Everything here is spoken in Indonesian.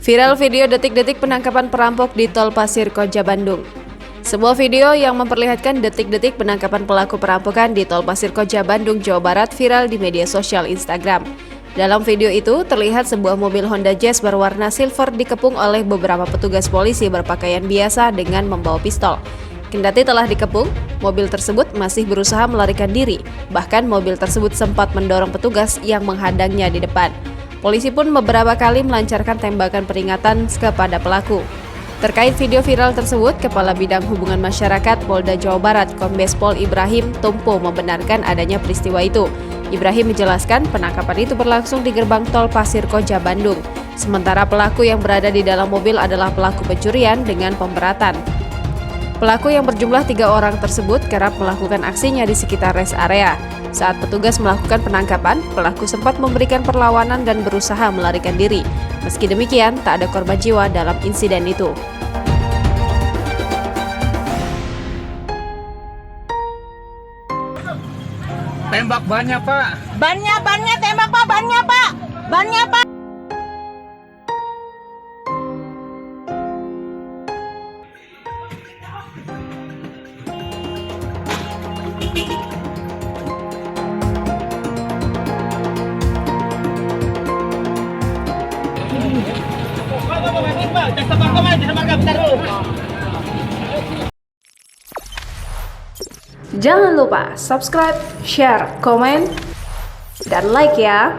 Viral video detik-detik penangkapan perampok di Tol Pasir Koja, Bandung. Sebuah video yang memperlihatkan detik-detik penangkapan pelaku perampokan di Tol Pasir Koja, Bandung, Jawa Barat viral di media sosial Instagram. Dalam video itu, terlihat sebuah mobil Honda Jazz berwarna silver dikepung oleh beberapa petugas polisi berpakaian biasa dengan membawa pistol. Kendati telah dikepung, mobil tersebut masih berusaha melarikan diri. Bahkan mobil tersebut sempat mendorong petugas yang menghadangnya di depan. Polisi pun beberapa kali melancarkan tembakan peringatan kepada pelaku. Terkait video viral tersebut, Kepala Bidang Hubungan Masyarakat Polda Jawa Barat, Kombes Pol Ibrahim Tumpo membenarkan adanya peristiwa itu. Ibrahim menjelaskan penangkapan itu berlangsung di gerbang Tol Pasir Koja, Bandung. Sementara pelaku yang berada di dalam mobil adalah pelaku pencurian dengan pemberatan. Pelaku yang berjumlah 3 orang tersebut kerap melakukan aksinya di sekitar rest area. Saat petugas melakukan penangkapan, pelaku sempat memberikan perlawanan dan berusaha melarikan diri. Meski demikian, tak ada korban jiwa dalam insiden itu. Tembak bannya, Pak. Bannya tembak, Pak. Bannya, Pak. Jangan lupa subscribe, share, komen, dan like ya!